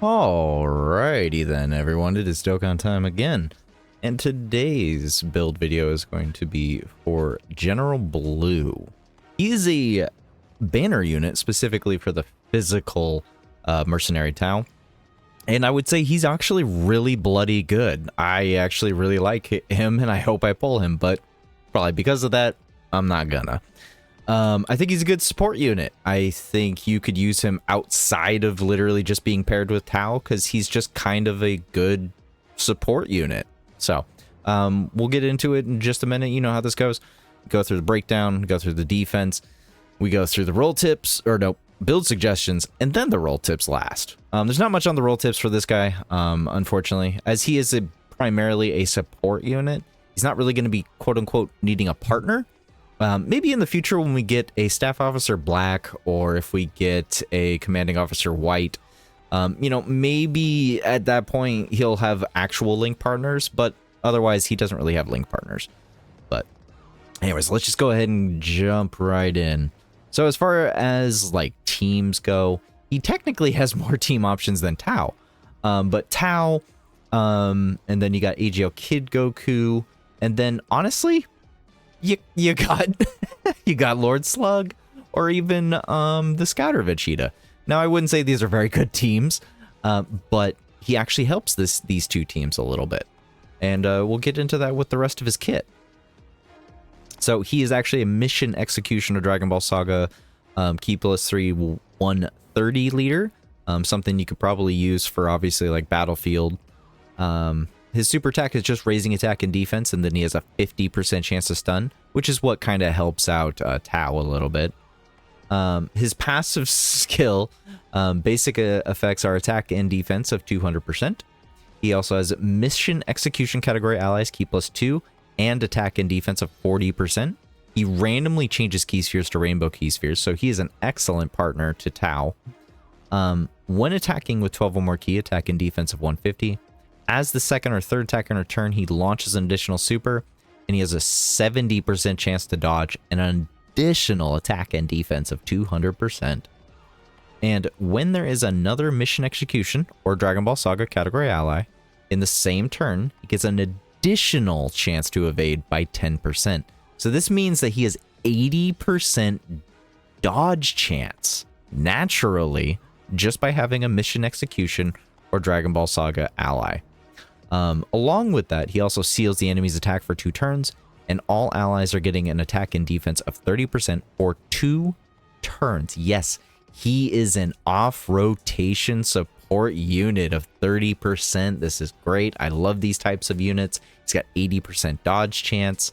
Alrighty then, everyone, it is Dokkan time again. And today's build video is going to be for General Blue. He's a banner unit specifically for the physical mercenary Tau. And I would say he's actually really bloody good. I actually really like him and I hope I pull him, but probably because of that, I'm not gonna. I think he's a good support unit. I think you could use him outside of literally just being paired with Tau because he's just kind of a good support unit. So we'll get into it in just a minute. You know how this goes. Go through the breakdown, go through the defense. We go through the roll tips, or no, build suggestions, and then the roll tips last. There's not much on the roll tips for this guy, unfortunately, as he is primarily a support unit. He's not really going to be quote-unquote needing a partner. Maybe in the future when we get a staff officer black, or if we get a commanding officer white, you know, maybe at that point he'll have actual link partners, but otherwise he doesn't really have link partners. But anyways, let's just go ahead and jump right in. So as far as like teams go, he technically has more team options than Tau. But Tau, and then you got AGL Kid Goku, and then honestly, you got you got Lord Slug, or even the Scouter Vegeta. Now I wouldn't say these are very good teams, but he actually helps these two teams a little bit, and we'll get into that with the rest of his kit. So he is actually a mission execution of Dragon Ball Saga Key Plus 3 130 leader, something you could probably use for obviously like Battlefield. His super attack is just raising attack and defense, and then he has a 50% chance to stun, which is what kind of helps out Tau a little bit. His passive skill, basic effects are attack and defense of 200%. He also has mission execution category allies Key Plus 2 and attack and defense of 40%. He randomly changes key spheres to rainbow key spheres, so he is an excellent partner to Tau. When attacking with 12 or more key, attack and defense of 150. As the second or third attack in return, he launches an additional super, and he has a 70% chance to dodge and an additional attack and defense of 200%. And when there is another mission execution or Dragon Ball Saga category ally in the same turn, he gets an additional chance to evade by 10%. So this means that he has 80% dodge chance naturally just by having a mission execution or Dragon Ball Saga ally. Along with that, he also seals the enemy's attack for 2 turns, and all allies are getting an attack and defense of 30% for 2 turns. Yes, he is an off-rotation support unit of 30%. This is great. I love these types of units. He's got 80% dodge chance.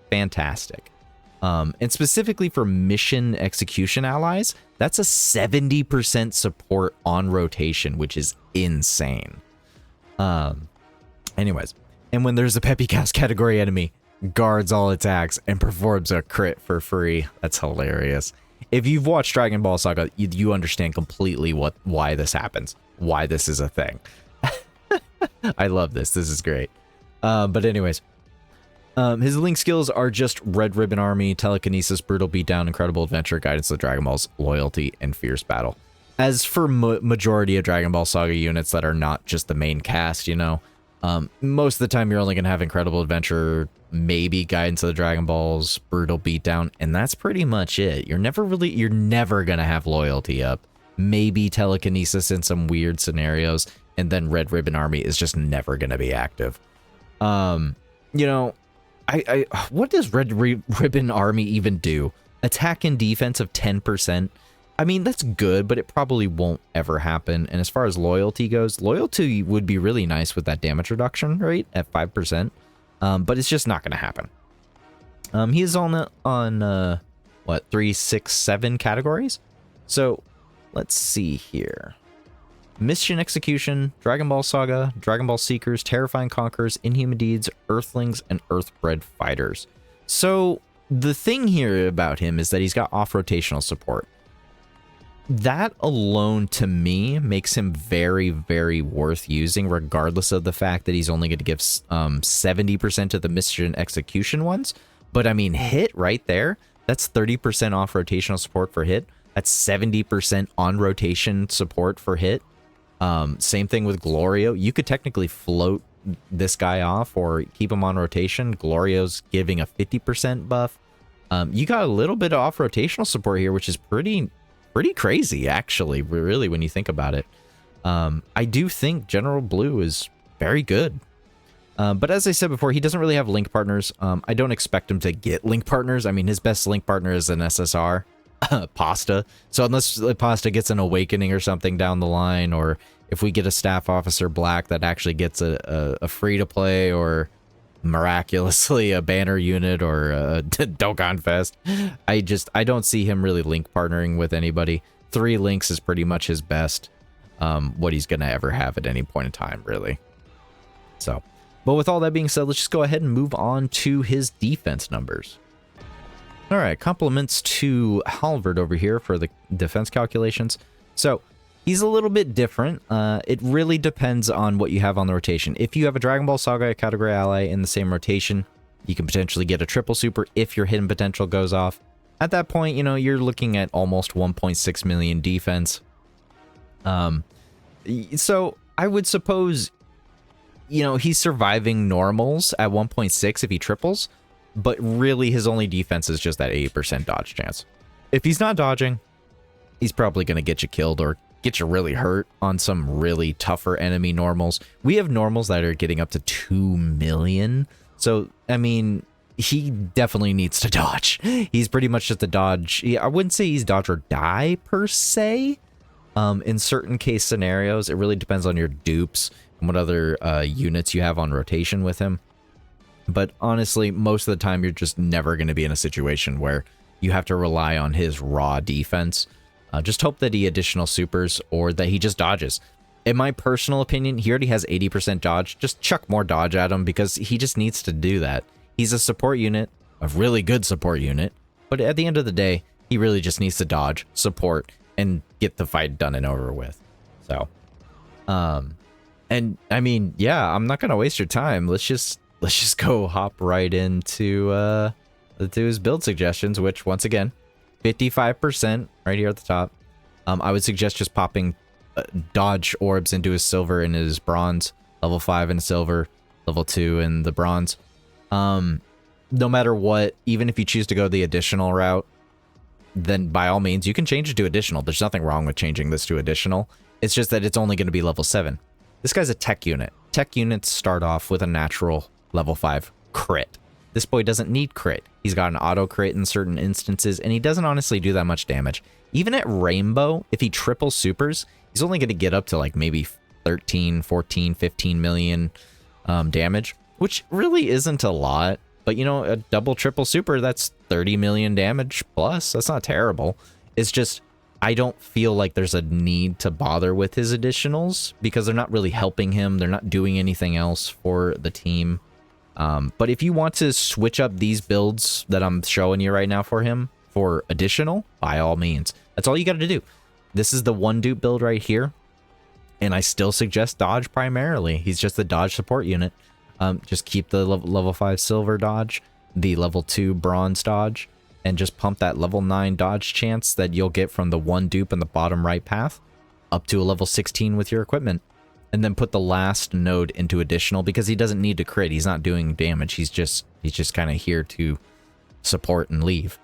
Fantastic. And specifically for mission execution allies, that's a 70% support on rotation, which is insane. Anyways, and when there's a Peppy Cast category enemy, guards all attacks and performs a crit for free. That's hilarious. If you've watched Dragon Ball Saga, you understand completely why this happens, why this is a thing. I love this. This is great. But anyways, his link skills are just Red Ribbon Army, Telekinesis, Brutal Beatdown, Incredible Adventure, Guidance of the Dragon Balls, Loyalty, and Fierce Battle. As for majority of Dragon Ball Saga units that are not just the main cast, you know, most of the time you're only going to have Incredible Adventure, maybe Guidance of the Dragon Balls, Brutal Beatdown, and that's pretty much it. You're never going to have Loyalty up. Maybe Telekinesis in some weird scenarios, and then Red Ribbon Army is just never going to be active. You know, what does Red Ribbon Army even do? Attack and defense of 10%. I mean, that's good, but it probably won't ever happen. And as far as loyalty goes, loyalty would be really nice with that damage reduction rate at 5%. But it's just not going to happen. He is on what, 3, 6, 7 categories? So let's see here. Mission Execution, Dragon Ball Saga, Dragon Ball Seekers, Terrifying Conquerors, Inhuman Deeds, Earthlings, and Earthbred Fighters. So the thing here about him is that he's got off-rotational support. That alone, to me, makes him very, very worth using, regardless of the fact that he's only going to give 70% of the mission execution ones. But I mean, hit right there, that's 30% off rotational support for hit. That's 70% on rotation support for hit. Same thing with Glorio. You could technically float this guy off or keep him on rotation. Glorio's giving a 50% buff. You got a little bit of off-rotational support here, which is pretty crazy, actually, really, when you think about it. I do think General Blue is very good. But as I said before, he doesn't really have link partners. I don't expect him to get link partners. I mean, his best link partner is an SSR, Pasta. So unless Pasta gets an awakening or something down the line, or if we get a staff officer black that actually gets a free-to-play or miraculously a banner unit or a Dokkan Fest, I don't see him really link partnering with anybody. 3 links is pretty much his best, what he's going to ever have at any point in time, really. So... But with all that being said, let's just go ahead and move on to his defense numbers. All right, compliments to Halvard over here for the defense calculations. So he's a little bit different. It really depends on what you have on the rotation. If you have a Dragon Ball Saga category ally in the same rotation, you can potentially get a triple super if your hidden potential goes off. At that point, you know, you're looking at almost 1.6 million defense. So I would suppose... You know, he's surviving normals at 1.6 if he triples, but really his only defense is just that 80% dodge chance. If he's not dodging, he's probably going to get you killed or get you really hurt on some really tougher enemy normals. We have normals that are getting up to 2 million. So, I mean, he definitely needs to dodge. He's pretty much just a dodge. I wouldn't say he's dodge or die per se. In certain case scenarios, it really depends on your dupes and what other units you have on rotation with him. But honestly, most of the time, you're just never going to be in a situation where you have to rely on his raw defense. Just hope that he additional supers or that he just dodges. In my personal opinion, he already has 80% dodge. Just chuck more dodge at him because he just needs to do that. He's a support unit, a really good support unit. But at the end of the day, he really just needs to dodge, support, and get the fight done and over with. So, and I mean, yeah, I'm not gonna waste your time. Let's just go hop right into his build suggestions, which once again, 55% right here at the top. I would suggest just popping dodge orbs into his silver and his bronze, level 5 in silver, level 2 in the bronze. No matter what, even if you choose to go the additional route, then by all means, you can change it to additional. There's nothing wrong with changing this to additional. It's just that it's only going to be level 7. This guy's a tech unit. Tech units start off with a natural level 5 crit. This boy doesn't need crit. He's got an auto crit in certain instances, and he doesn't honestly do that much damage. Even at Rainbow, if he triple supers, he's only going to get up to like maybe 13, 14, 15 million damage, which really isn't a lot. But, you know, a double triple super, that's 30 million damage plus. That's not terrible. It's just, I don't feel like there's a need to bother with his additionals because they're not really helping him. They're not doing anything else for the team. But if you want to switch up these builds that I'm showing you right now for him for additional, by all means. That's all you got to do. This is the one dupe build right here. And I still suggest dodge primarily. He's just a dodge support unit. Just keep the level 5 silver dodge, the level 2 bronze dodge, and just pump that level 9 dodge chance that you'll get from the one dupe in the bottom right path up to a level 16 with your equipment. And then put the last node into additional because he doesn't need to crit. He's not doing damage. He's just kind of here to support and leave.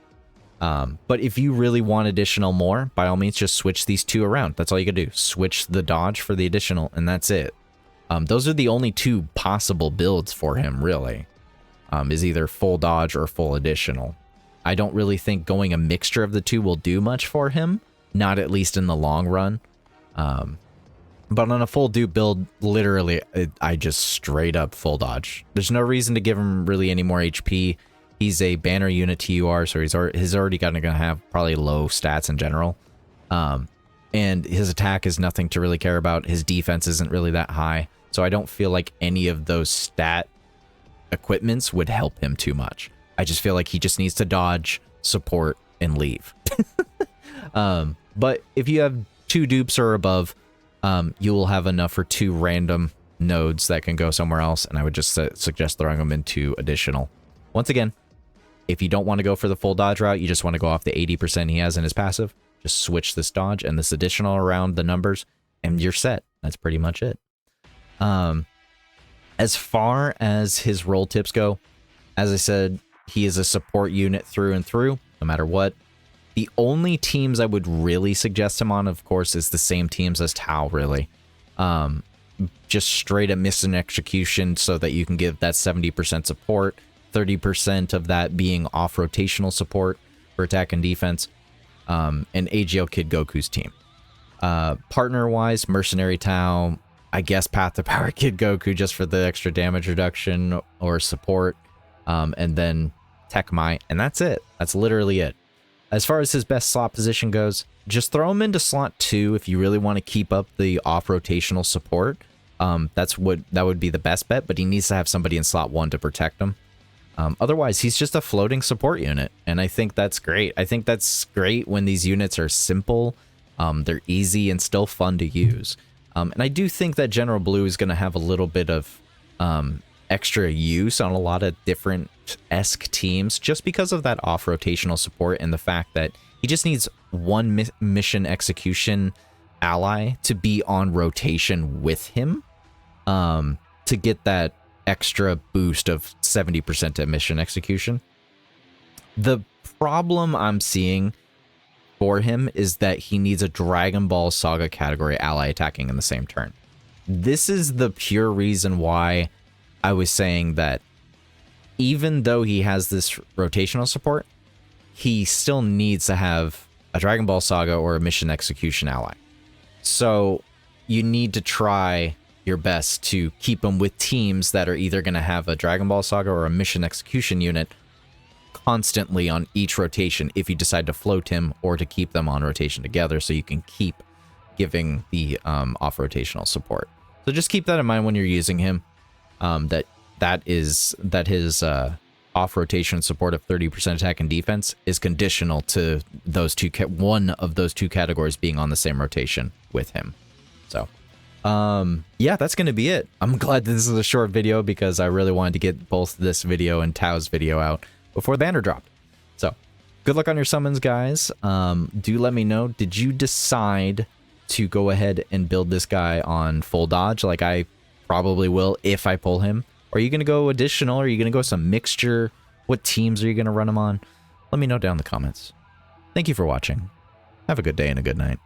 But if you really want additional more, by all means, just switch these two around. That's all you can do. Switch the dodge for the additional, and that's it. Those are the only two possible builds for him, really. Is either full dodge or full additional. I don't really think going a mixture of the two will do much for him. Not at least in the long run. But on a full dupe build, literally, I just straight up full dodge. There's no reason to give him really any more HP. He's a banner unit TUR, so he's already gonna have probably low stats in general. And his attack is nothing to really care about. His defense isn't really that high. So I don't feel like any of those stat equipments would help him too much. I just feel like he just needs to dodge, support, and leave. But if you have 2 dupes or above, you will have enough for 2 random nodes that can go somewhere else, and I would just suggest throwing them into additional. Once again, if you don't want to go for the full dodge route, you just want to go off the 80% he has in his passive, just switch this dodge and this additional around the numbers, and you're set. That's pretty much it. As far as his role tips go, as I said, he is a support unit through and through, no matter what. The only teams I would really suggest him on, of course, is the same teams as Tao, really. Just straight up missing execution so that you can give that 70% support, 30% of that being off-rotational support for attack and defense, and AGL Kid Goku's team. Partner-wise, Mercenary Tao, I guess Path to Power Kid Goku just for the extra damage reduction or support, and then Tech Mai, and that's it. That's literally it. As far as his best slot position goes, just throw him into slot 2 if you really want to keep up the off-rotational support. That would be the best bet, but he needs to have somebody in slot 1 to protect him. Otherwise, he's just a floating support unit, and I think that's great. I think that's great when these units are simple, they're easy, and still fun to use. And I do think that General Blue is going to have a little bit of extra use on a lot of different-esque teams just because of that off-rotational support and the fact that he just needs one mission execution ally to be on rotation with him to get that extra boost of 70% to mission execution. The problem I'm seeing for him is that he needs a Dragon Ball Saga category ally attacking in the same turn. This is the pure reason why I was saying that even though he has this rotational support, he still needs to have a Dragon Ball Saga or a mission execution ally. So you need to try your best to keep him with teams that are either going to have a Dragon Ball Saga or a mission execution unit constantly on each rotation if you decide to float him or to keep them on rotation together so you can keep giving the off-rotational support. So just keep that in mind when you're using him, that his off-rotation support of 30% attack and defense is conditional to those one of those two categories being on the same rotation with him. So, yeah, that's going to be it. I'm glad this is a short video because I really wanted to get both this video and Tao's video out before the banner dropped. So, good luck on your summons, guys. Do let me know, did you decide to go ahead and build this guy on full dodge like I probably will if I pull him? Or are you going to go additional? Or are you going to go some mixture? What teams are you going to run him on? Let me know down in the comments. Thank you for watching. Have a good day and a good night.